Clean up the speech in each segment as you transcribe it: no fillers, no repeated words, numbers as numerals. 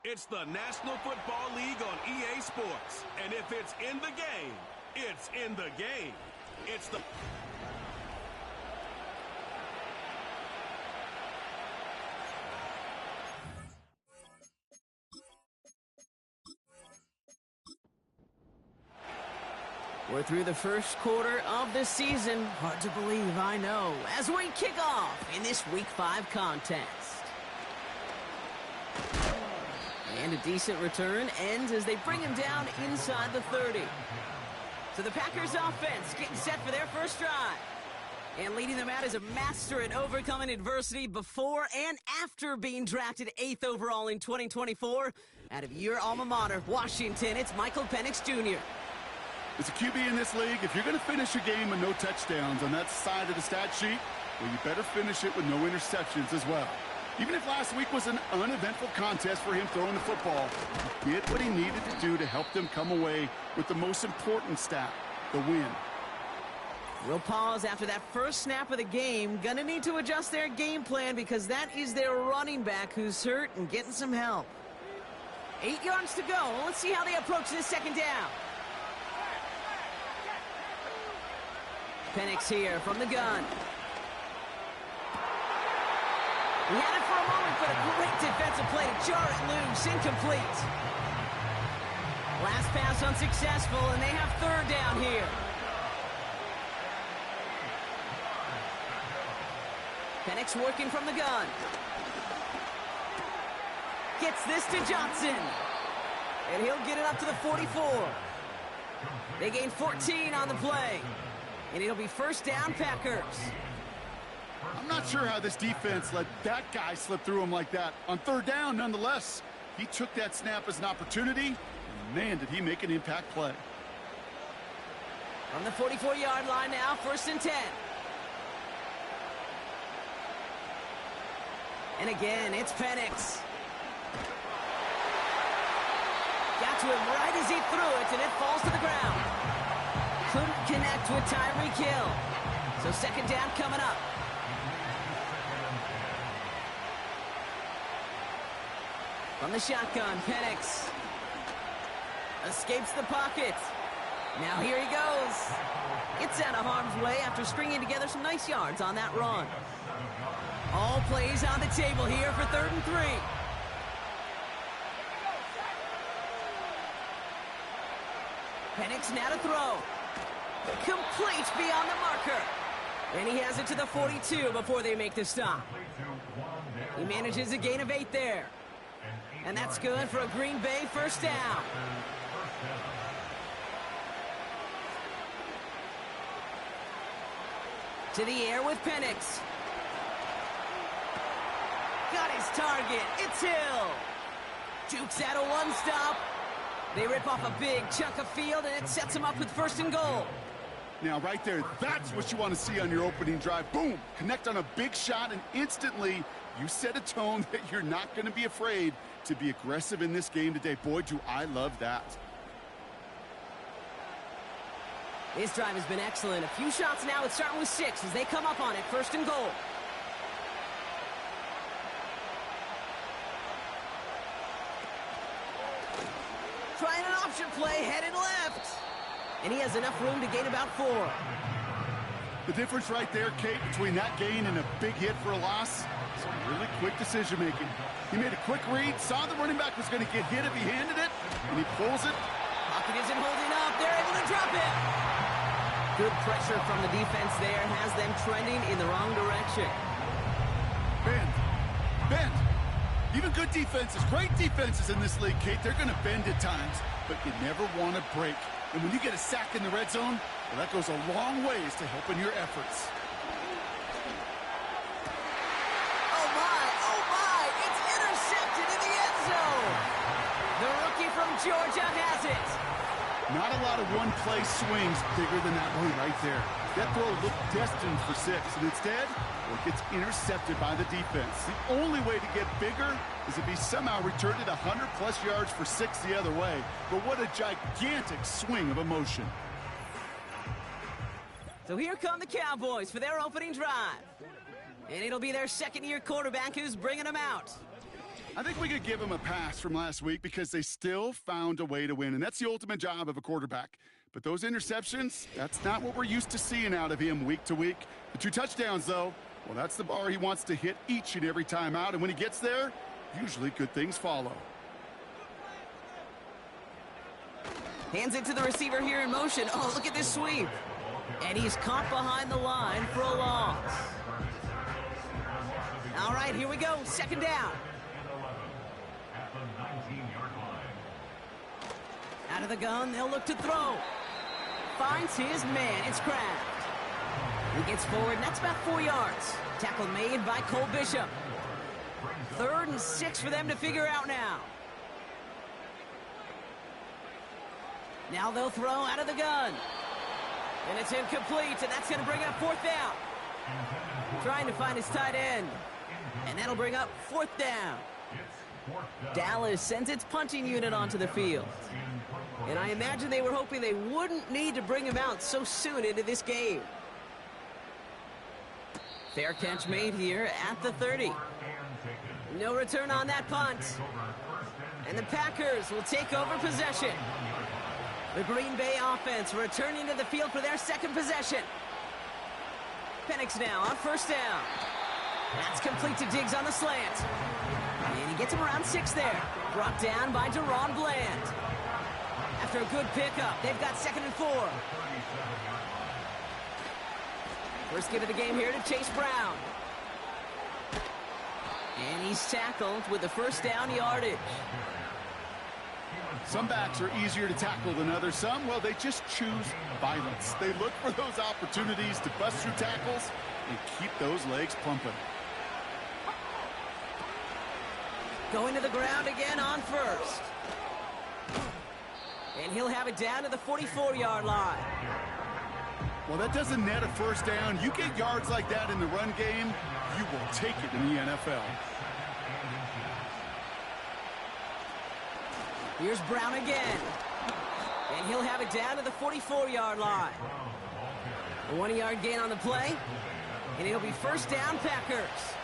It's the National Football League on EA Sports. And if it's in the game, it's in the game. It's the... We're through the first quarter of the season. Hard to believe, I know, as we kick off in this Week 5 contest. And a decent return ends as they bring him down inside the 30. So the Packers offense getting set for their first drive. And leading them out is a master at overcoming adversity before and after being drafted 8th overall in 2024. Out of your alma mater, Washington, it's Michael Penix Jr. As a QB in this league, if you're going to finish a game with no touchdowns on that side of the stat sheet, well, you better finish it with no interceptions as well. Even if last week was an uneventful contest for him throwing the football, he did what he needed to do to help them come away with the most important stat, the win. We'll pause after that first snap of the game. Gonna need to adjust their game plan because that is their running back who's hurt and getting some help. 8 yards to go. Let's see how they approach this second down. Penix here from the gun. He had it for a moment, but a great defensive play to jar it loose. Incomplete. Last pass unsuccessful, and they have third down here. Penix working from the gun. Gets this to Johnson. And he'll get it up to the 44. They gain 14 on the play. And it'll be first down, Packers. I'm not sure how this defense let that guy slip through him like that. On third down, nonetheless, he took that snap as an opportunity, and man, did he make an impact play. From the 44-yard line now, first and 10. And again, it's Penix. Got to him right as he threw it, and it falls to the ground. Couldn't connect with Tyreek Hill. So second down coming up. From the shotgun, Penix escapes the pocket. Now here he goes. Gets out of harm's way after stringing together some nice yards on that run. All plays on the table here for 3rd and 3. Penix now to throw. Complete beyond the marker. And he has it to the 42 before they make the stop. He manages a gain of 8 there. And that's good for a Green Bay first down. To the air with Penix. Got his target. It's Hill. Jukes out a one-stop. They rip off a big chunk of field, and it sets him up with 1st and goal. Now, right there, that's what you want to see on your opening drive. Boom! Connect on a big shot, and instantly you set a tone that you're not going to be afraid to be aggressive in this game today. Boy, do I love that. This drive has been excellent. A few shots now. It's starting with 6 as they come up on it. 1st and goal. Trying an option play, headed left. And he has enough room to gain about 4. The difference right there, Kate, between that gain and a big hit for a loss, some really quick decision-making. He made a quick read, saw the running back was going to get hit if he handed it, and he pulls it. Pocket isn't holding up. They're able to drop it. Good pressure from the defense there has them trending in the wrong direction. Bend. Even good defenses, great defenses in this league, Kate, they're going to bend at times, but you never want to break. And when you get a sack in the red zone, well, that goes a long ways to helping your efforts. Oh my, it's intercepted in the end zone. The rookie from Georgia has it. Not a lot of one-play swings bigger than that one right there. That throw looked destined for 6, and instead, well, it gets intercepted by the defense. The only way to get bigger is if he somehow returned it 100-plus yards for 6 the other way. But what a gigantic swing of emotion. So here come the Cowboys for their opening drive. And it'll be their second-year quarterback who's bringing them out. I think we could give them a pass from last week because they still found a way to win, and that's the ultimate job of a quarterback. But those interceptions, that's not what we're used to seeing out of him week to week. The 2 touchdowns, though, well, that's the bar he wants to hit each and every time out, and when he gets there, usually good things follow. Hands it to the receiver here in motion. Oh, look at this sweep. And he's caught behind the line for a loss. All right, here we go. Second down. Out of the gun, they'll look to throw. Finds his man. It's Kraft. He gets forward, and that's about 4 yards. Tackle made by Cole Bishop. 3rd and 6 for them to figure out now. Now they'll throw out of the gun. And it's incomplete, and that's going to bring up 4th down. Trying to find his tight end. And that'll bring up 4th down. Dallas sends its punting unit onto the field. And I imagine they were hoping they wouldn't need to bring him out so soon into this game. Fair catch made here at the 30. No return on that punt. And the Packers will take over possession. The Green Bay offense returning to the field for their 2nd possession. Penix now on 1st down. That's complete to Diggs on the slant. And he gets him around 6 there. Brought down by Deron Bland. After a good pickup, they've got 2nd and 4. First give of the game here to Chase Brown. And he's tackled with the 1st down yardage. Some backs are easier to tackle than others. Some, well, they just choose violence. They look for those opportunities to bust through tackles and keep those legs pumping. Going to the ground again on 1st. And he'll have it down to the 44-yard line. Well, that doesn't net a 1st down. You get yards like that in the run game, you will take it in the NFL. Here's Brown again. And he'll have it down to the 44-yard line. A 1-yard gain on the play. And it'll be 1st down, Packers.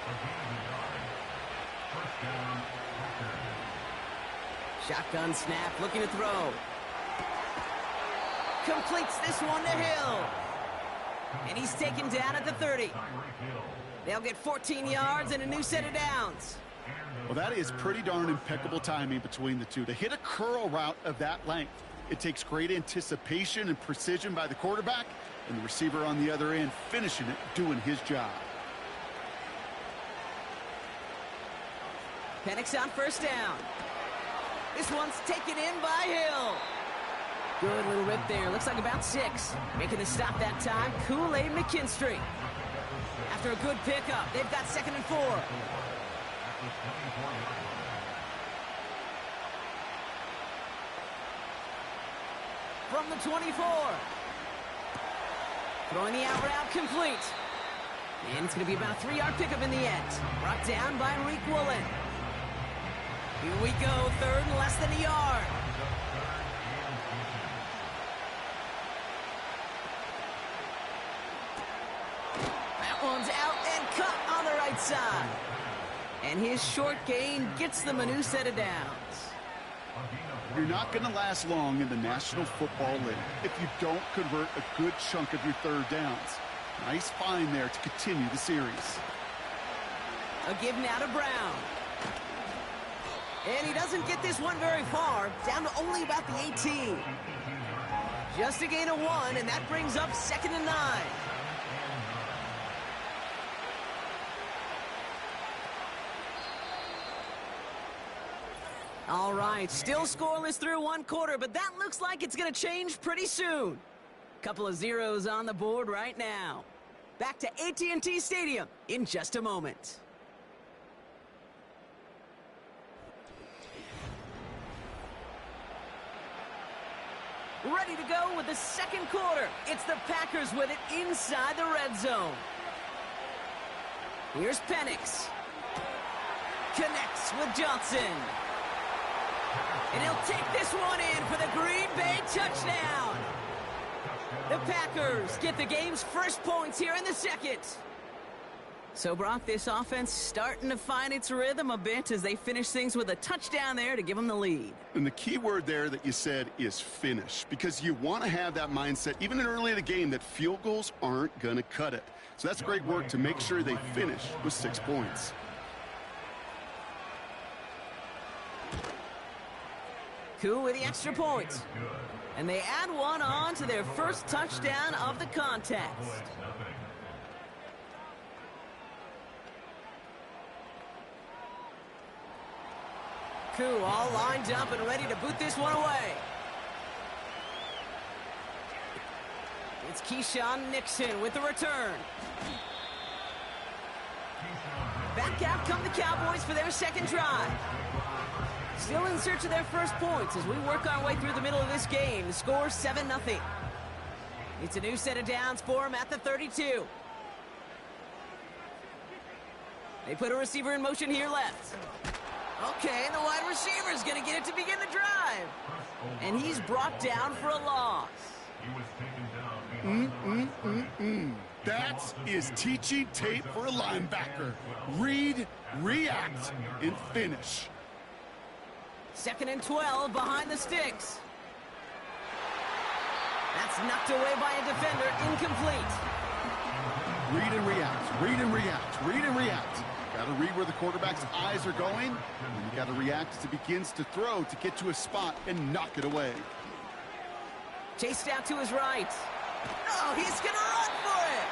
Shotgun snap, looking to throw. Completes this one to Hill. And he's taken down at the 30. They'll get 14 yards and a new set of downs. Well, that is pretty darn impeccable timing between the two. To hit a curl route of that length, it takes great anticipation and precision by the quarterback, and the receiver on the other end finishing it, doing his job. Penix on 1st down. This one's taken in by Hill. Good little rip there. Looks like about 6. Making the stop that time, Kool-Aid McKinstry. After a good pickup, they've got 2nd and 4. From the 24. Throwing the out route complete. And it's going to be about a 3-yard pickup in the end. Brought down by Reek Woolen. Here we go, 3rd and less than a yard. That one's out and cut on the right side. And his short gain gets them a new set of downs. You're not going to last long in the National Football League if you don't convert a good chunk of your 3rd downs. Nice find there to continue the series. A give now to Brown. And he doesn't get this one very far, down to only about the 18. Just a gain of 1, and that brings up 2nd and 9. All right, still scoreless through 1 quarter, but that looks like it's going to change pretty soon. Couple of zeros on the board right now. Back to AT&T Stadium in just a moment. Ready to go with the 2nd quarter. It's the Packers with it inside the red zone. Here's Penix. Connects with Johnson. And he'll take this one in for the Green Bay touchdown. The Packers get the game's first points here in the 2nd. So, Brock, this offense starting to find its rhythm a bit as they finish things with a touchdown there to give them the lead. And the key word there that you said is finish, because you want to have that mindset, even in early in the game, that field goals aren't going to cut it. So that's great work to make sure they finish with 6 points. Cool with the extra points. And they add one on to their first touchdown of the contest. Koo all lined up and ready to boot this one away. It's Keyshawn Nixon with the return. Back out come the Cowboys for their second drive. Still in search of their first points as we work our way through the middle of this game. The score 7-0. It's a new set of downs for them at the 32. They put a receiver in motion here left. Okay, and the wide receiver's going to get it to begin the drive. And he's brought down for a loss. That is teaching tape for a linebacker. Read, react, and finish. 2nd and 12 behind the sticks. That's knocked away by a defender, incomplete. Read and react, read and react, read and react. Got to read where the quarterback's eyes are going, and you got to react as it begins to throw to get to a spot and knock it away. Chased out to his right. Oh, he's going to run for it.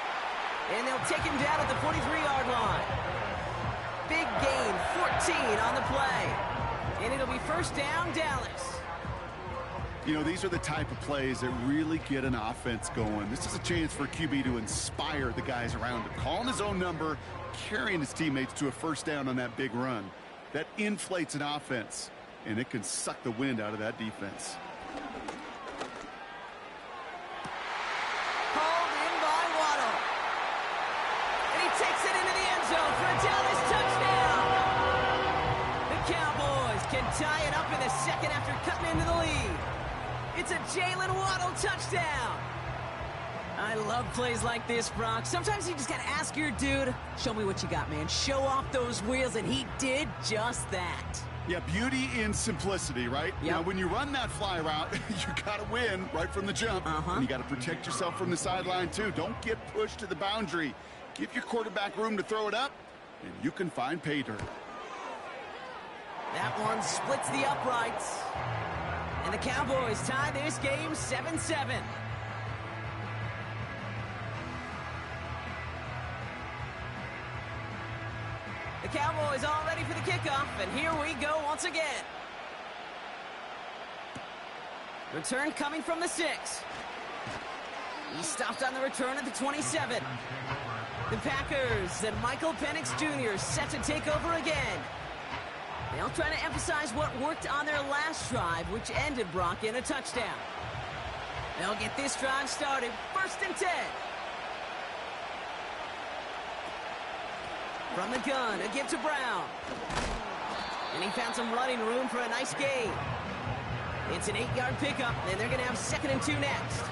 And they'll take him down at the 43-yard line. Big gain, 14 on the play. And it'll be first down, Dallas. You know, these are the type of plays that really get an offense going. This is a chance for a QB to inspire the guys around him. Calling his own number, carrying his teammates to a first down on that big run. That inflates an offense, and it can suck the wind out of that defense. Hauled in by Waddle. And he takes it into the end zone for a Dallas touchdown. The Cowboys can tie it up in the second after cutting into the lead. It's a Jalen Waddle touchdown. I love plays like this, Brock. Sometimes you just got to ask your dude, show me what you got, man. Show off those wheels, and he did just that. Yeah, beauty in simplicity, right? Yep. Now, when you run that fly route, you got to win right from the jump. And you got to protect yourself from the sideline, too. Don't get pushed to the boundary. Give your quarterback room to throw it up, and you can find pay dirt. That one splits the uprights. And the Cowboys tie this game 7-7. The Cowboys all ready for the kickoff, and here we go once again. Return coming from the 6. He stopped on the return at the 27. The Packers and Michael Penix Jr. set to take over again. They'll try to emphasize what worked on their last drive, which ended, Brock, in a touchdown. They'll get this drive started. 1st and 10. From the gun, a give to Brown. And he found some running room for a nice gain. It's an 8-yard pickup, and they're going to have 2nd and 2 next.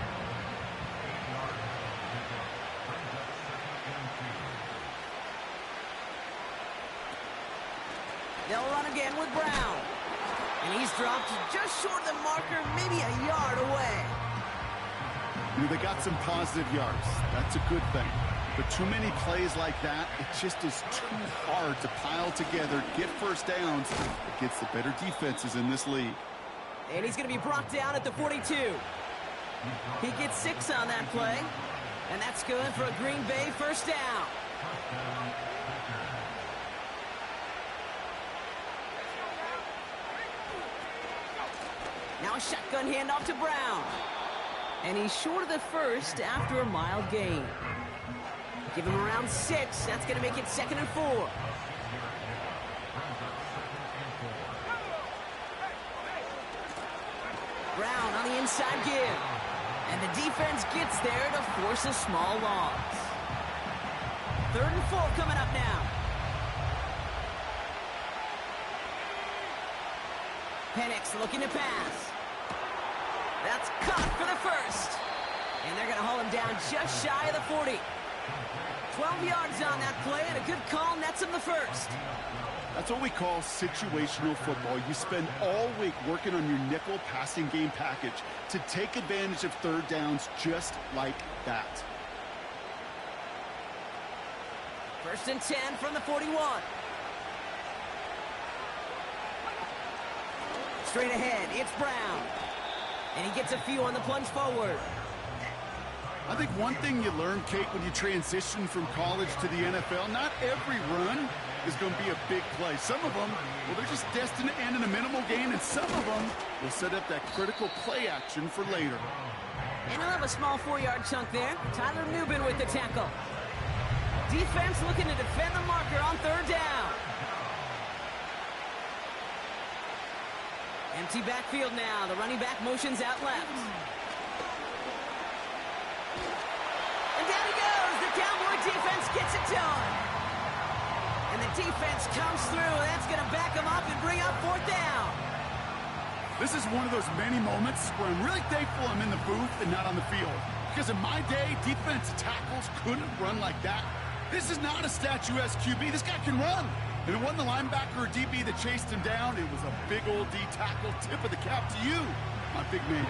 They'll run again with Brown. And he's dropped just short of the marker, maybe a yard away. You know, they got some positive yards. That's a good thing. But too many plays like that, it just is too hard to pile together, get first downs against the better defenses in this league. And he's going to be brought down at the 42. He gets 6 on that play. And that's good for a Green Bay first down. Now a shotgun handoff to Brown. And he's short of the first after a mild gain. Give him around 6. That's going to make it 2nd and 4. Brown on the inside give. And the defense gets there to force a small loss. 3rd and 4 coming up now. Penix looking to pass. That's caught for the first. And they're going to haul him down just shy of the 40. 12 yards on that play, and a good call nets him the first. That's what we call situational football. You spend all week working on your nickel passing game package to take advantage of third downs just like that. 1st and 10 from the 41. Straight ahead, it's Brown. And he gets a few on the plunge forward. I think one thing you learn, Kate, when you transition from college to the NFL, not every run is going to be a big play. Some of them, well, they're just destined to end in a minimal gain, and some of them will set up that critical play action for later. And he'll have a small 4-yard chunk there. Tyler Newbin with the tackle. Defense looking to defend the marker on 3rd down. Empty backfield now. The running back motions out left. And down he goes. The Cowboy defense gets it done. And the defense comes through. That's going to back him up and bring up 4th down. This is one of those many moments where I'm really thankful I'm in the booth and not on the field. Because in my day, defensive tackles couldn't run like that. This is not a statuesque QB. This guy can run. And it wasn't the linebacker or DB that chased him down. It was a big old D tackle. Tip of the cap to you, my big man.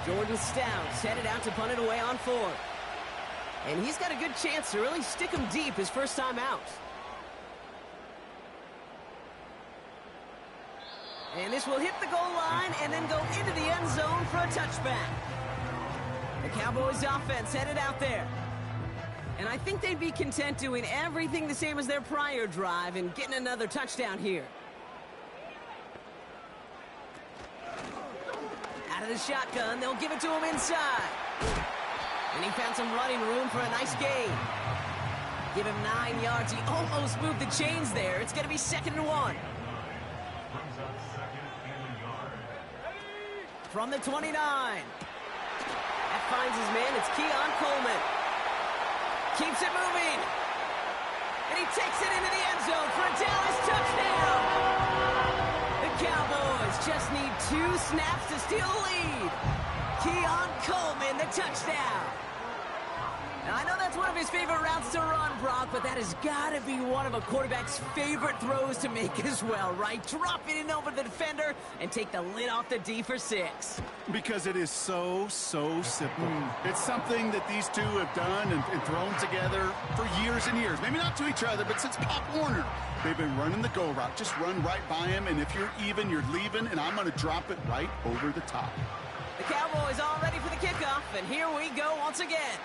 Jordan Stout's headed out to punt it away on 4th. And he's got a good chance to really stick him deep his first time out. And this will hit the goal line and then go into the end zone for a touchback. The Cowboys offense headed out there. And I think they'd be content doing everything the same as their prior drive and getting another touchdown here. Out of the shotgun, they'll give it to him inside. And he found some running room for a nice gain. Give him 9 yards. He almost moved the chains there. It's going to be 2nd and 1. From the 29. That finds his man. It's Keon Coleman. Keeps it moving. And he takes it into the end zone for a Dallas touchdown. The Cowboys just need 2 snaps to steal the lead. Keon Coleman, the touchdown. Now, I know that's one of his favorite routes to run, Brock, but that has got to be one of a quarterback's favorite throws to make as well, right? Drop it in over the defender and take the lid off the D for 6. Because it is so simple. It's something that these two have done and thrown together for years and years. Maybe not to each other, but since Pop Warner. They've been running the go route. Just run right by him, and if you're even, you're leaving, and I'm going to drop it right over the top. The Cowboys all ready for the kickoff, and here we go once again.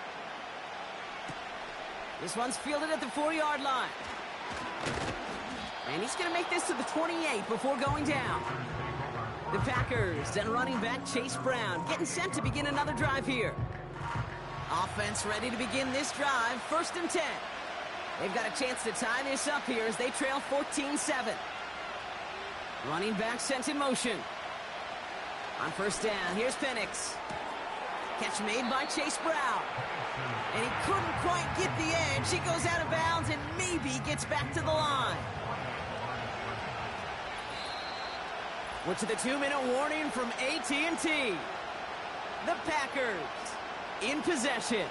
This one's fielded at the 4-yard line. And he's going to make this to the 28 before going down. The Packers and running back Chase Brown getting set to begin another drive here. Offense ready to begin this drive, 1st and 10. They've got a chance to tie this up here as they trail 14-7. Running back sent in motion. On 1st down, here's Penix. Catch made by Chase Brown. And he couldn't quite get the edge. He goes out of bounds and maybe gets back to the line. We're to the 2-minute warning from AT&T. The Packers in possession.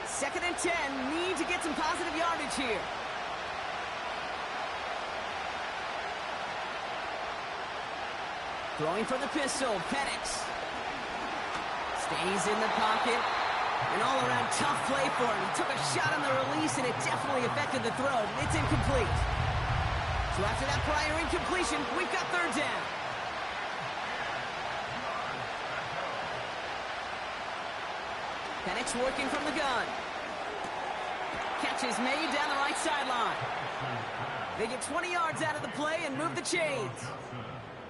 2nd and 10, need to get some positive yardage here. Throwing for the pistol, Penix. Stays in the pocket. An all-around tough play for him. He took a shot on the release, and it definitely affected the throw. It's incomplete. So after that prior incompletion, we've got 3rd down. Penix working from the gun. Catch is made down the right sideline. They get 20 yards out of the play and move the chains.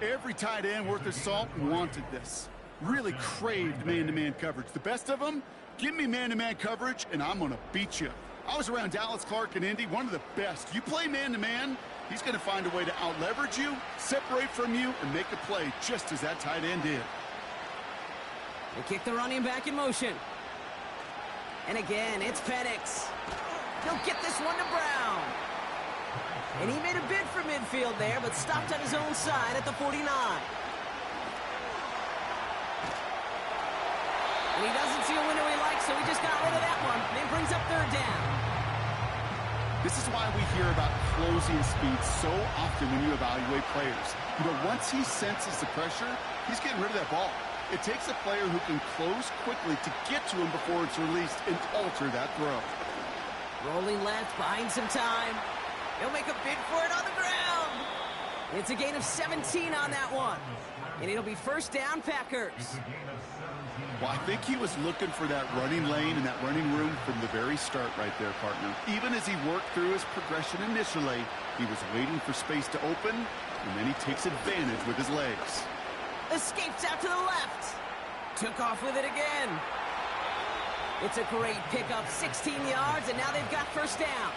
Every tight end worth his salt wanted this. Really craved man-to-man coverage. The best of them, give me man-to-man coverage, and I'm going to beat you. I was around Dallas Clark and Indy, one of the best. You play man-to-man, he's going to find a way to out-leverage you, separate from you, and make a play just as that tight end did. They kick the running back in motion. And again, it's Penix. He'll get this one to Brown. And he made a bid for midfield there, but stopped on his own side at the 49. And he doesn't see a window he likes, so he just got rid of that one. And it brings up third down. This is why we hear about closing speed so often when you evaluate players. You know, once he senses the pressure, he's getting rid of that ball. It takes a player who can close quickly to get to him before it's released and alter that throw. Rolling left, buying some time. He'll make a bid for it on the ground. It's a gain of 17 on that one. And it'll be first down, Packers. Well, I think he was looking for that running lane and that running room from the very start right there, partner. Even as he worked through his progression initially, he was waiting for space to open, and then he takes advantage with his legs. Escapes out to the left. Took off with it again. It's a great pickup, 16 yards, and now they've got first down.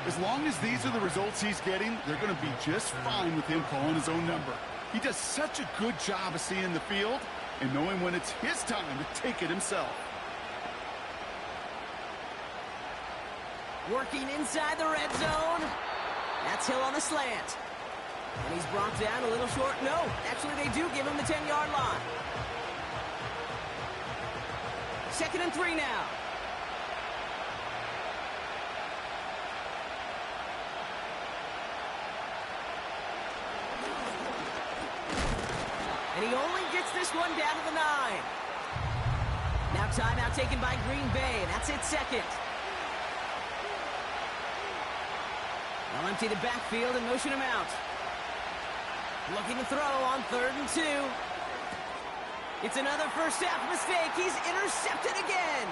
As long as these are the results he's getting, they're going to be just fine with him calling his own number. He does such a good job of seeing the field and knowing when it's his time to take it himself. Working inside the red zone. That's Hill on the slant. And he's brought down a little short. No, actually they do give him the 10-yard line. 2nd and 3 now. And he only gets this one down to the 9. Now timeout taken by Green Bay, and that's it, second. They'll empty the backfield and motion him out. Looking to throw on 3rd and 2. It's another first half mistake. He's intercepted again.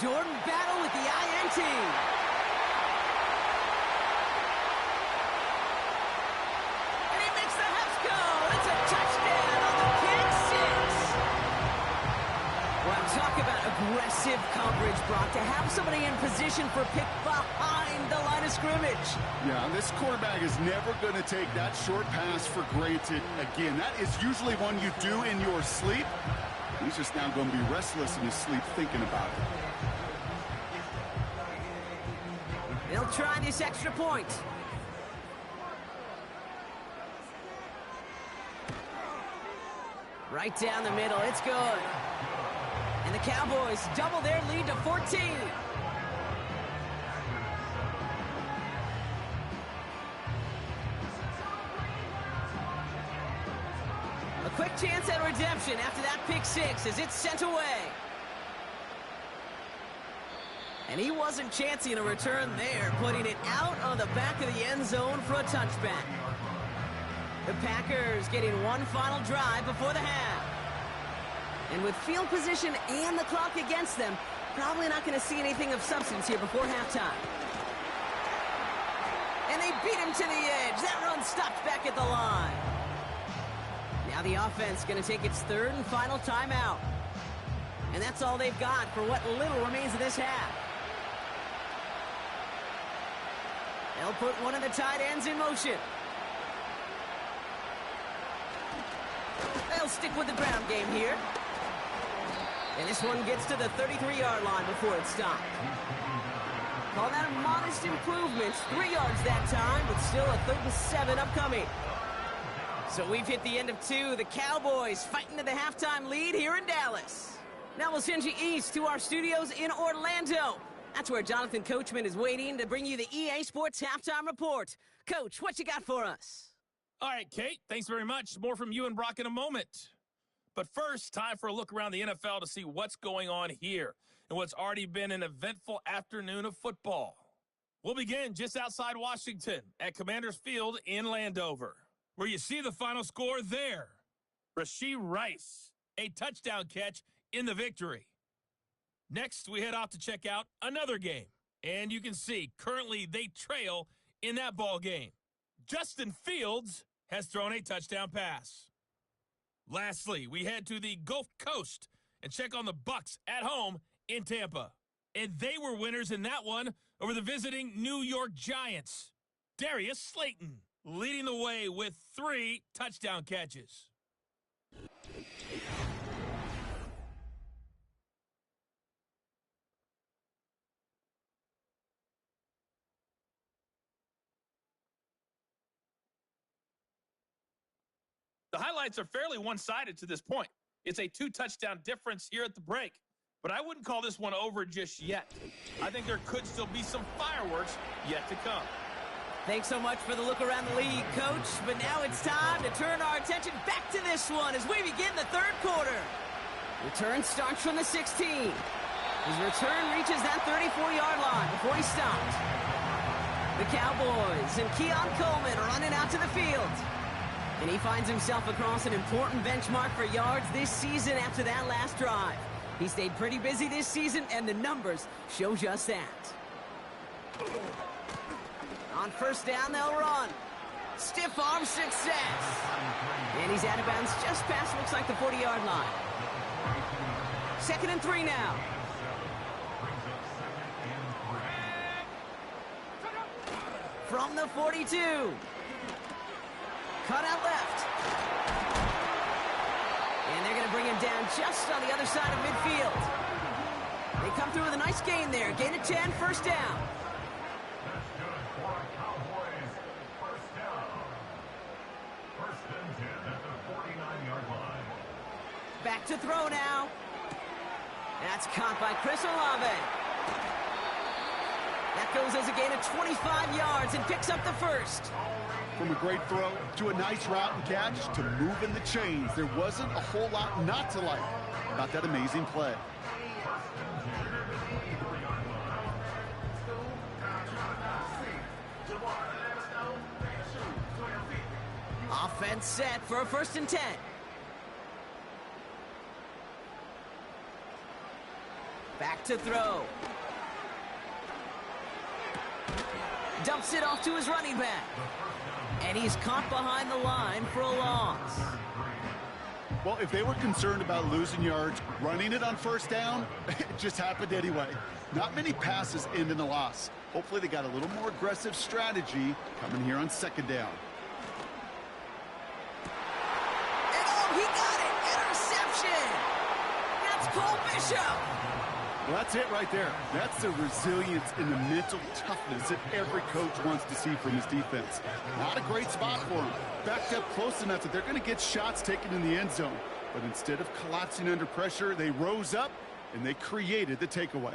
Jordan Battle with the INT. And he makes the Hefs go. It's a touchdown on the kick six. Well, talk about aggressive coverage, Brock. To have somebody in position for pick behind the line of scrimmage. Yeah, this quarterback is never going to take that short pass for granted again. That is usually one you do in your sleep. He's just now going to be restless in his sleep thinking about it. They'll try this extra point. Right down the middle. It's good. And the Cowboys double their lead to 14. A quick chance at redemption after that pick six as it's sent away. And he wasn't chancing a return there, putting it out on the back of the end zone for a touchback. The Packers getting one final drive before the half. And with field position and the clock against them, probably not going to see anything of substance here before halftime. And they beat him to the edge. That run stopped back at the line. Now the offense going to take its third and final timeout. And that's all they've got for what little remains of this half. They'll put one of the tight ends in motion. They'll stick with the ground game here. And this one gets to the 33-yard line before it's stopped. Call that a modest improvement. 3 yards that time, but still a 3rd and 7 upcoming. So we've hit the end of 2. The Cowboys fighting to the halftime lead here in Dallas. Now we'll send you east to our studios in Orlando. That's where Jonathan Coachman is waiting to bring you the EA Sports Halftime Report. Coach, what you got for us? All right, Kate, thanks very much. More from you and Brock in a moment. But first, time for a look around the NFL to see what's going on here in what's already been an eventful afternoon of football. We'll begin just outside Washington at Commanders Field in Landover, where you see the final score there. Rashee Rice, a touchdown catch in the victory. Next, we head off to check out another game. And you can see, currently they trail in that ball game. Justin Fields has thrown a touchdown pass. Lastly, we head to the Gulf Coast and check on the Bucs at home in Tampa. And they were winners in that one over the visiting New York Giants. Darius Slayton leading the way with 3 touchdown catches. The highlights are fairly one-sided to this point. It's a 2-touchdown difference here at the break. But I wouldn't call this one over just yet. I think there could still be some fireworks yet to come. Thanks so much for the look around the league, Coach. But now it's time to turn our attention back to this one as we begin the third quarter. Return starts from the 16. His return reaches that 34-yard line before he stops. The Cowboys and Keon Coleman are running out to the field. And he finds himself across an important benchmark for yards this season after that last drive. He stayed pretty busy this season, and the numbers show just that. On first down, they'll run. Stiff arm success. And he's out of bounds just past, looks like, the 40-yard line. 2nd and 3 now. From the 42. Cut out left. And they're going to bring him down just on the other side of midfield. They come through with a nice gain there. Gain of 10, first down. Back to throw now. That's caught by Chris Olave. That goes as a gain of 25 yards and picks up the first. From a great throw to a nice route and catch to moving the chains, there wasn't a whole lot not to like about that amazing play. Offense set for a 1st and 10. Back to throw. Dumps it off to his running back. And he's caught behind the line for a loss. Well, if they were concerned about losing yards, running it on first down, it just happened anyway. Not many passes end in a loss. Hopefully they got a little more aggressive strategy coming here on 2nd down. And oh, he got it! Interception! That's Cole Bishop! Well, that's it right there. That's the resilience and the mental toughness that every coach wants to see from his defense. Not a great spot for him. Backed up close enough that they're going to get shots taken in the end zone. But instead of collapsing under pressure, they rose up and they created the takeaway.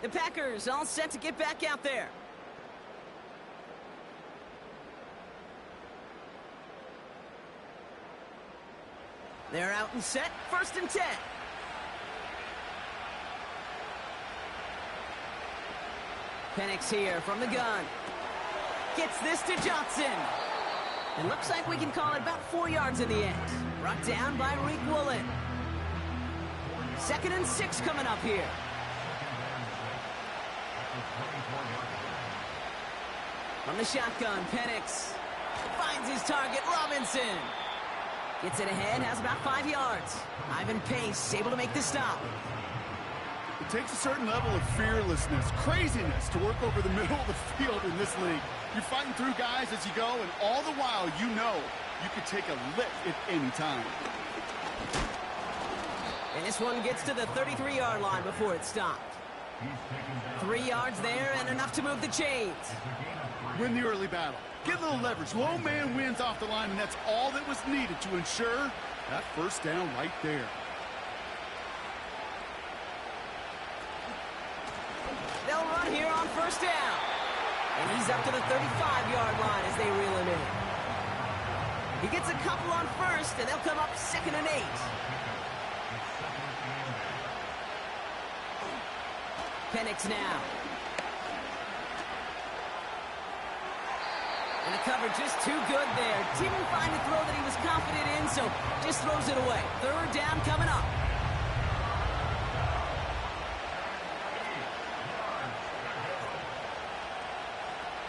The Packers all set to get back out there. They're out and set, 1st and 10. Penix here from the gun. Gets this to Johnson. It looks like we can call it about 4 yards in the end. Brought down by Reek Woolen. 2nd and 6 coming up here. From the shotgun, Penix finds his target, Robinson. Gets it ahead, has about 5 yards. Ivan Pace able to make the stop. It takes a certain level of fearlessness, craziness to work over the middle of the field in this league. You're fighting through guys as you go, and all the while you know you could take a lick at any time. And this one gets to the 33-yard line before it stopped. 3 yards there and enough to move the chains. Win the early battle. Get a little leverage. Low man wins off the line, and that's all that was needed to ensure that first down right there. They'll run here on first down. And he's up to the 35-yard line as they reel him in. He gets a couple on first, and they'll come up 2nd and 8. Penix now. And the cover just too good there. Didn't find a throw that he was confident in, so just throws it away. 3rd down coming up.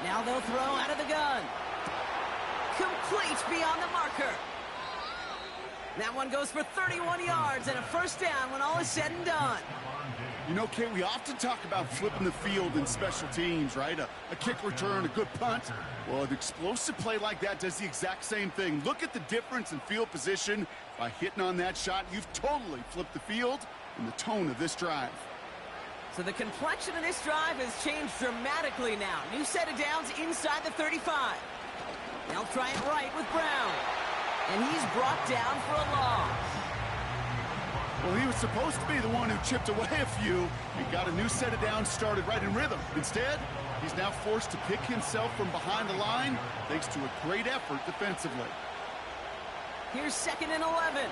Now they'll throw out of the gun. Complete beyond the marker. That one goes for 31 yards and a first down when all is said and done. You know, Kate, we often talk about flipping the field in special teams, right? A kick return, a good punt. Well, an explosive play like that does the exact same thing. Look at the difference in field position. By hitting on that shot, you've totally flipped the field and the tone of this drive. So the complexion of this drive has changed dramatically now. New set of downs inside the 35. They'll try it right with Brown. And he's brought down for a loss. Well, he was supposed to be the one who chipped away a few. He got a new set of downs started right in rhythm. Instead, he's now forced to pick himself from behind the line thanks to a great effort defensively. Here's 2nd and 11.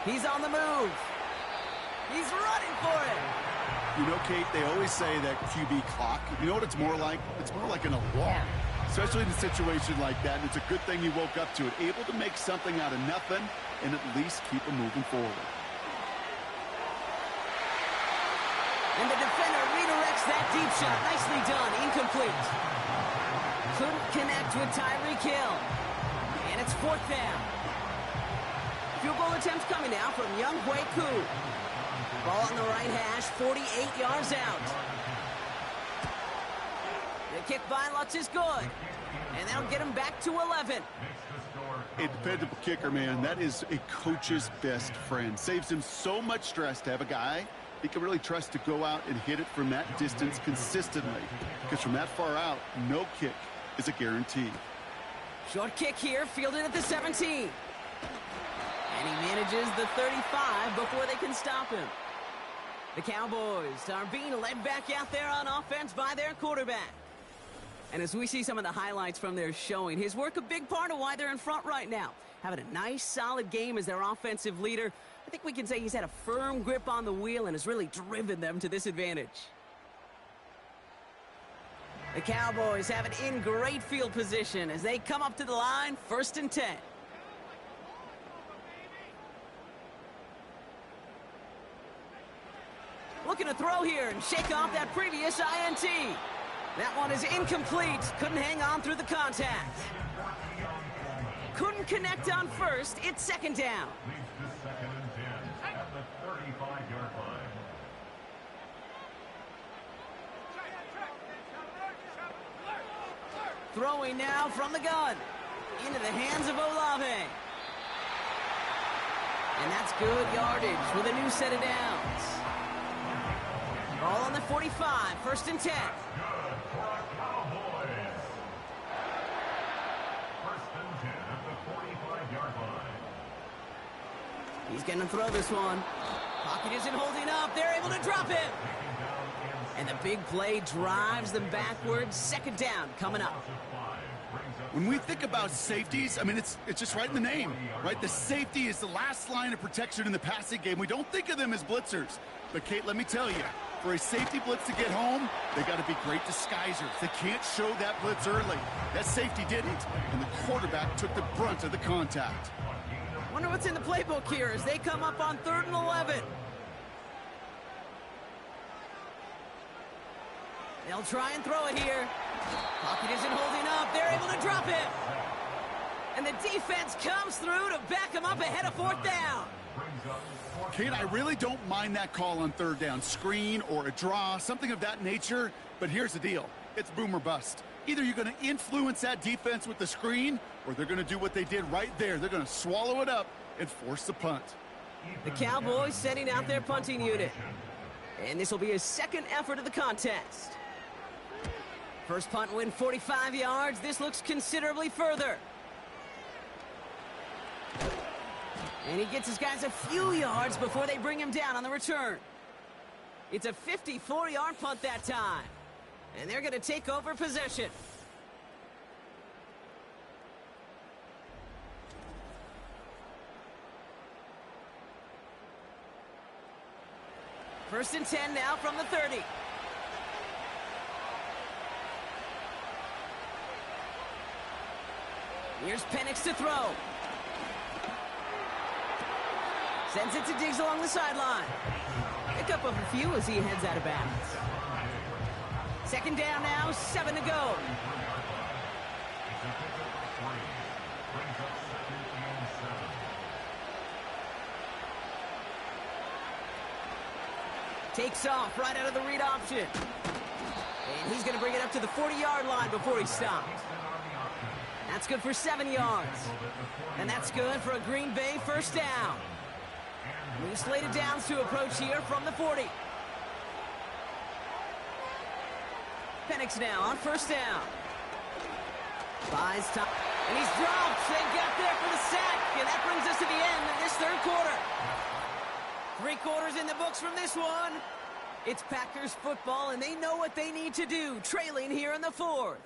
He's on the move. He's running for it. You know, Kate, they always say that QB clock. You know what it's more like? It's more like an alarm, especially in a situation like that. And it's a good thing you woke up to it, able to make something out of nothing and at least keep them moving forward. And the defender redirects that deep shot. Nicely done. Incomplete. Couldn't connect with Tyreek Hill. And it's 4th down. Field goal attempts coming now from Younghoe Koo. Ball on the right hash, 48 yards out. The kick by Lutz is good. And that'll get him back to 11. A dependable kicker, man. That is a coach's best friend. Saves him so much stress to have a guy he can really trust to go out and hit it from that distance consistently. Because from that far out, no kick is a guarantee. Short kick here, fielded at the 17. And he manages the 35 before they can stop him. The Cowboys are being led back out there on offense by their quarterback. And as we see some of the highlights from their showing, his work a big part of why they're in front right now. Having a nice, solid game as their offensive leader. I think we can say he's had a firm grip on the wheel and has really driven them to this advantage. The Cowboys have it in great field position as they come up to the line, 1st and 10. Looking to throw here and shake off that previous INT. That one is incomplete. Couldn't hang on through the contact. Couldn't connect on 1st. It's 2nd down. Throwing now from the gun. Into the hands of Olave. And that's good yardage with a new set of downs. Ball on the 45, 1st and 10. He's going to throw this one. Pocket isn't holding up. They're able to drop him. And the big play drives them backwards. 2nd down coming up. When we think about safeties, I mean, it's just right in the name, right? The safety is the last line of protection in the passing game. We don't think of them as blitzers. But, Kate, let me tell you, for a safety blitz to get home, they got to be great disguisers. They can't show that blitz early. That safety didn't, and the quarterback took the brunt of the contact. Wonder what's in the playbook here as they come up on 3rd and 11. They'll try and throw it here. Pocket isn't holding up. They're able to drop it. And the defense comes through to back him up ahead of 4th down. Kate, I really don't mind that call on 3rd down. Screen or a draw, something of that nature. But here's the deal. It's boom or bust. Either you're going to influence that defense with the screen, or they're going to do what they did right there. They're going to swallow it up and force the punt. The Cowboys setting out their punting unit. And this will be his 2nd effort of the contest. First punt win 45 yards. This looks considerably further. And he gets his guys a few yards before they bring him down on the return. It's a 54-yard punt that time. And they're going to take over possession. First and 10 now from the 30. Here's Penix to throw. Sends it to Diggs along the sideline. Pick up of a few as he heads out of bounds. 2nd down now, 7 to go. Takes off right out of the read option. And he's going to bring it up to the 40-yard line before he stops. That's good for 7 yards. And that's good for a Green Bay 1st down. New slated downs to approach here from the 40. Penix now on 1st down. Buys time. And he's dropped and got there for the sack. And that brings us to the end of this third quarter. 3 quarters in the books from this one. It's Packers football, and they know what they need to do, trailing here in the fourth.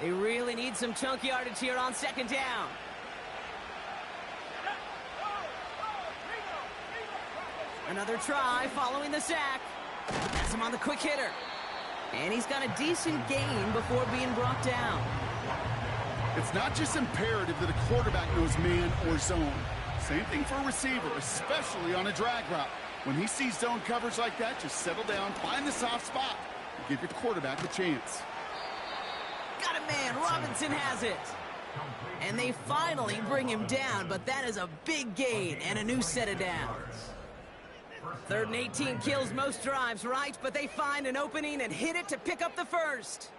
They really need some chunk yardage here on second down. Another try following the sack. Has him on the quick hitter. And he's got a decent gain before being brought down. It's not just imperative that a quarterback knows man or zone. Same thing for a receiver, especially on a drag route. When he sees zone coverage like that, just settle down, find the soft spot, and give your quarterback a chance. Got a man. Robinson has it. And they finally bring him down, but that is a big gain and a new set of downs. 3rd and 18 kills most drives, right? But they find an opening and hit it to pick up the first.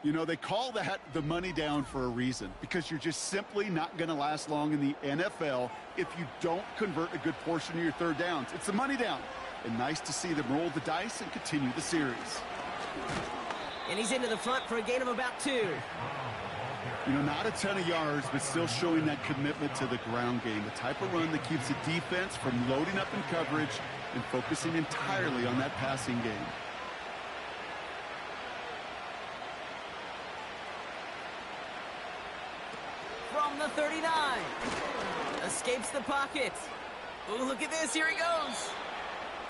You know, they call that the money down for a reason, because you're just simply not going to last long in the NFL if you don't convert a good portion of your third downs. It's the money down. And nice to see them roll the dice and continue the series. And he's into the front for a gain of about 2. You know, not a ton of yards, but still showing that commitment to the ground game. The type of run that keeps the defense from loading up in coverage and focusing entirely on that passing game. From the 39. Escapes the pocket. Oh, look at this. Here he goes.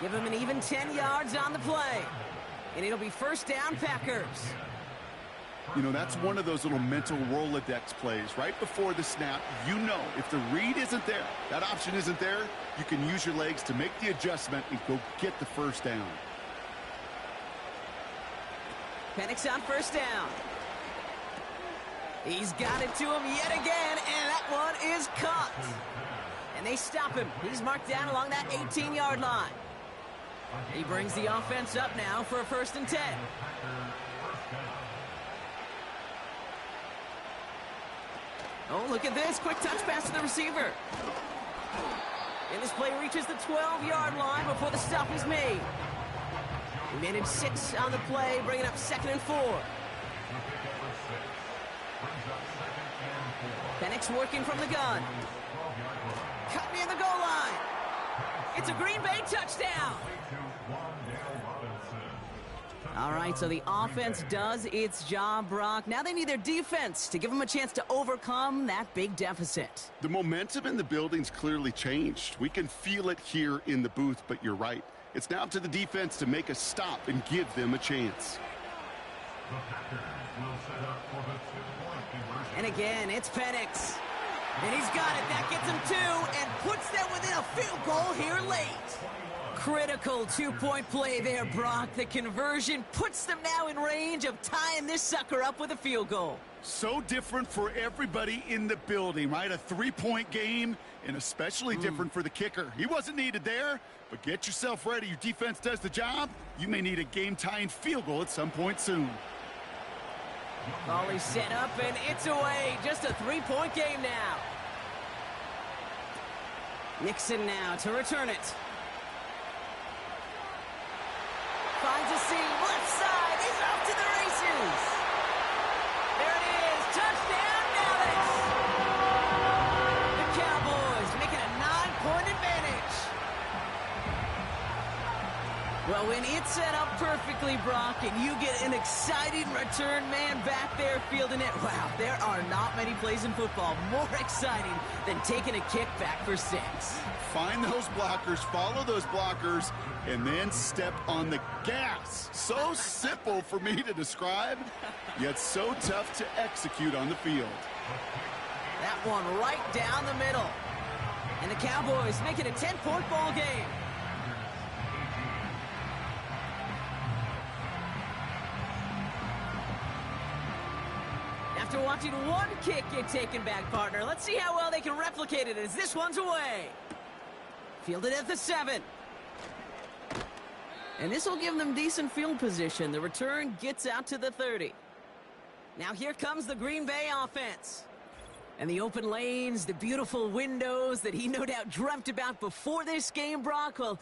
Give him an even 10 yards on the play. And it'll be first down, Packers. You know, that's one of those little mental Rolodex plays. Right before the snap, you know if the read isn't there, that option isn't there, you can use your legs to make the adjustment and go get the first down. Penix on first down. He's got it to him yet again, and that one is caught. And they stop him. He's marked down along that 18-yard line. He brings the offense up now for a 1st and 10. Oh, look at this. Quick touch pass to the receiver. And this play reaches the 12-yard line before the stop is made. He managed 6 on the play, bringing up 2nd and 4. Penix working from the gun. Cut near the goal line. It's a Green Bay touchdown. All right, so the offense does its job, Brock. Now they need their defense to give them a chance to overcome that big deficit. The momentum in the building's clearly changed. We can feel it here in the booth, but you're right. It's now up to the defense to make a stop and give them a chance. And again, it's Penix. And he's got it. That gets him 2 and puts them within a field goal here late. Critical 2-point play there, Brock. The conversion puts them now in range of tying this sucker up with a field goal. So different for everybody in the building, right? A 3-point game, and especially different for the kicker. He wasn't needed there, but get yourself ready. Your defense does the job. You may need a game-tying field goal at some point soon. Volley set up, and it's away. Just a 3-point game now. Nixon now to return it. Finds a seam, left side, he's off to the races. There it is, touchdown Dallas. The Cowboys making a 9-point advantage. Well, when it's set up perfectly, Brock, and you get an exciting return man back there fielding it, wow, there are not many plays in football more exciting than taking a kick back for 6. Find those blockers, follow those blockers, and then step on the gas. So simple for me to describe, yet so tough to execute on the field. That one right down the middle. And the Cowboys make it a 10-point ball game. After watching one kick get taken back, partner, let's see how well they can replicate it as this one's away. Fielded at the 7. And this will give them decent field position. The return gets out to the 30. Now here comes the Green Bay offense. And the open lanes, the beautiful windows that he no doubt dreamt about before this game, Brock, well,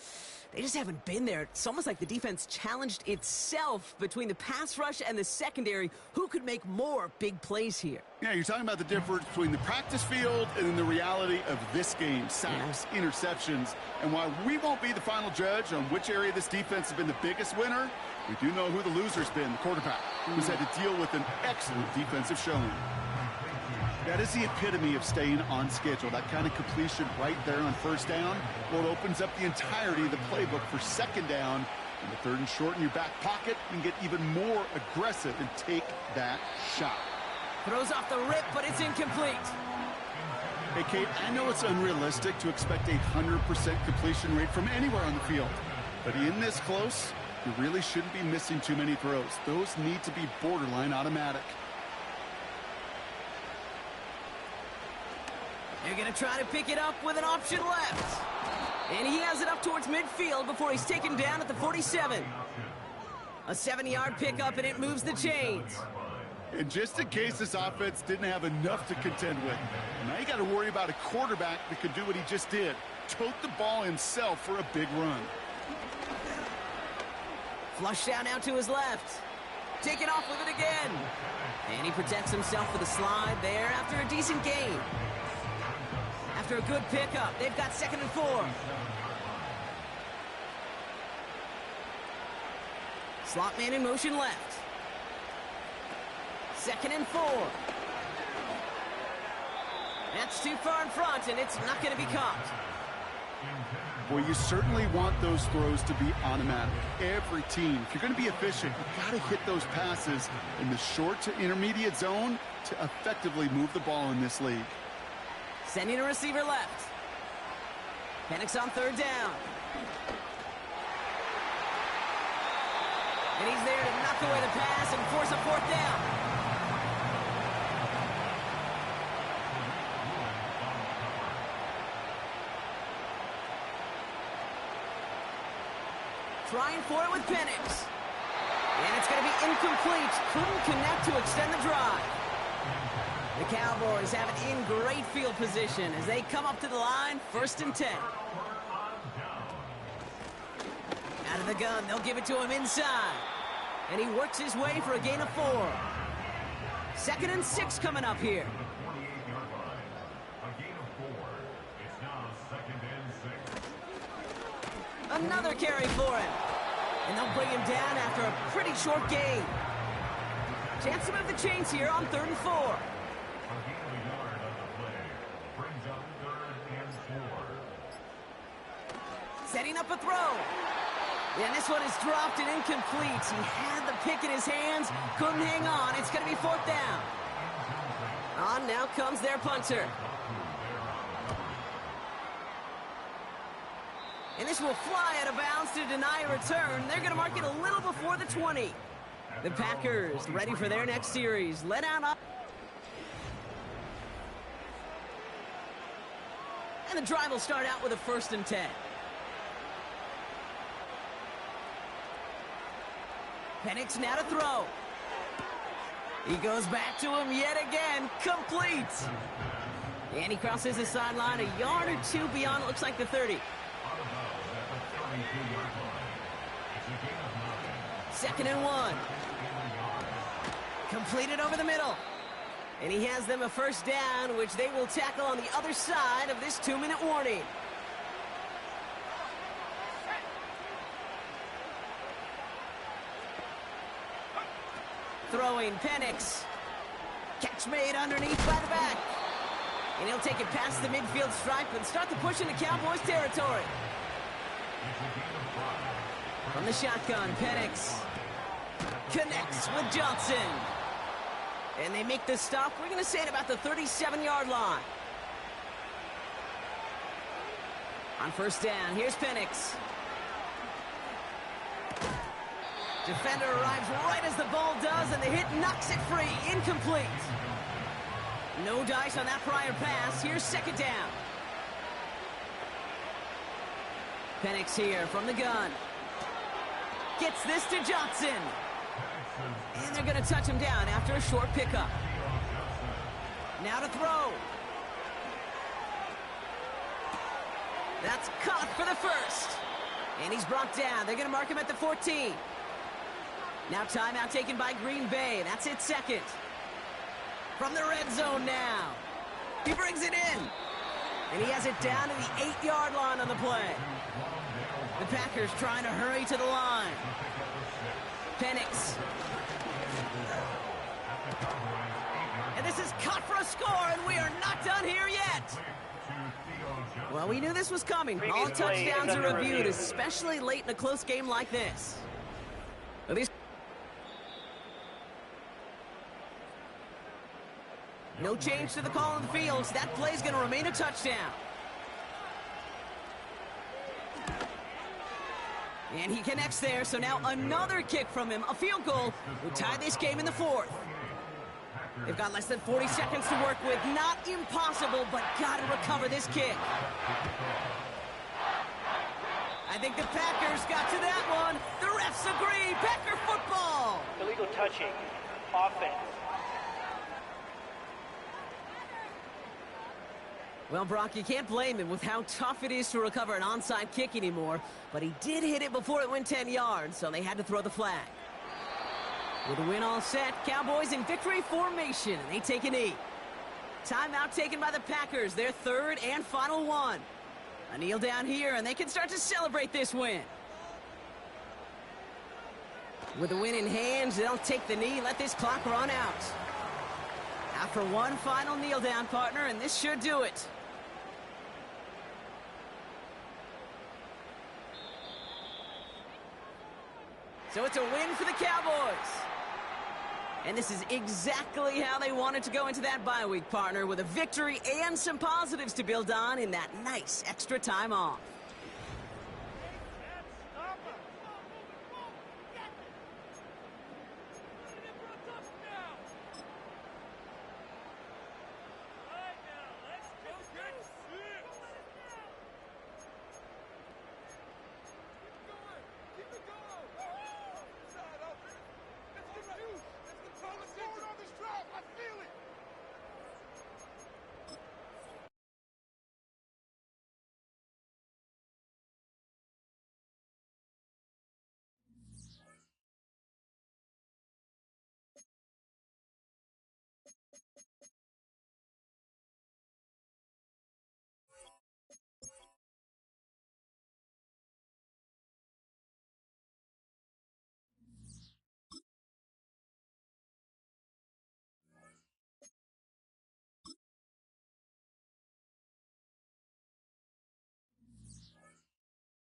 they just haven't been there. It's almost like the defense challenged itself between the pass rush and the secondary. Who could make more big plays here? Yeah, you're talking about the difference between the practice field and then the reality of this game. Sacks, interceptions. And while we won't be the final judge on which area this defense has been the biggest winner, we do know who the loser's been, the quarterback, who's had to deal with an excellent defensive showing. That is the epitome of staying on schedule. That kind of completion right there on first down. Well, it opens up the entirety of the playbook for second down. In the third and short in your back pocket, you can get even more aggressive and take that shot. Throws off the rip, but it's incomplete. Hey, Kate, I know it's unrealistic to expect a 100% completion rate from anywhere on the field. But in this close, you really shouldn't be missing too many throws. Those need to be borderline automatic. They're going to try to pick it up with an option left. And he has it up towards midfield before he's taken down at the 47. A 7-yard pickup, and it moves the chains. And just in case this offense didn't have enough to contend with, now you got to worry about a quarterback that could do what he just did. Tote the ball himself for a big run. Flushed out now to his left. Taken off with it again. And he protects himself with a slide there after a decent gain. After a good pickup, they've got 2nd and 4. Slot man in motion left. 2nd and 4. That's too far in front, and it's not going to be caught. Well, you certainly want those throws to be automatic. Every team, if you're going to be efficient, you've got to hit those passes in the short to intermediate zone to effectively move the ball in this league. Sending a receiver left. Penix on 3rd down. And he's there to knock away the pass and force a 4th down. Trying for it with Penix. And it's going to be incomplete. Couldn't connect to extend the drive. The Cowboys have it in great field position as they come up to the line, 1st and 10. Out of the gun, they'll give it to him inside. And he works his way for a gain of 4. 2nd and 6 coming up here. Another carry for him. And they'll bring him down after a pretty short gain. Chance to move the chains here on 3rd and 4. Setting up a throw. And this one is dropped and incomplete. He had the pick in his hands, couldn't hang on. It's going to be 4th down. On now comes their punter. And this will fly out of bounds to deny a return. They're going to mark it a little before the 20. The Packers ready for their next series. Let out up. And the drive will start out with a 1st and 10. Penix now to throw. He goes back to him yet again. Complete. And he crosses the sideline a yard or 2 beyond, it looks like the 30. 2nd and 1. Completed over the middle. And he has them a 1st down, which they will tackle on the other side of this 2-minute warning. Throwing Penix. Catch made underneath by the back. And he'll take it past the midfield stripe and start to push into Cowboys territory. From the shotgun, Penix connects with Johnson. And they make the stop. We're going to say it about the 37-yard line. On 1st down, here's Penix. Defender arrives right as the ball does, and the hit knocks it free. Incomplete. No dice on that prior pass. Here's 2nd down. Penix here from the gun. Gets this to Johnson. And they're going to touch him down after a short pickup. Now to throw. That's caught for the first. And he's brought down. They're going to mark him at the 14. Now timeout taken by Green Bay. That's it second. From the red zone now. He brings it in. And he has it down to the 8-yard line on the play. The Packers trying to hurry to the line. Penix. And this is cut for a score, and we are not done here yet. Well, we knew this was coming. All touchdowns are reviewed, especially late in a close game like this. No change to the call on the field. So that play's going to remain a touchdown. And he connects there, so now another kick from him, a field goal, will tie this game in the fourth. They've got less than 40 seconds to work with. Not impossible, but got to recover this kick. I think the Packers got to that one. The refs agree. Packer football. Illegal touching. Offense. Well, Brock, you can't blame him with how tough it is to recover an onside kick anymore, but he did hit it before it went 10 yards, so they had to throw the flag. With the win all set, Cowboys in victory formation, and they take a knee. Timeout taken by the Packers, their third and final one. A kneel down here, and they can start to celebrate this win. With the win in hand, they'll take the knee, let this clock run out. After one final kneel down, partner, and this should do it. So it's a win for the Cowboys. And this is exactly how they wanted to go into that bye week, partner, with a victory and some positives to build on in that nice extra time off.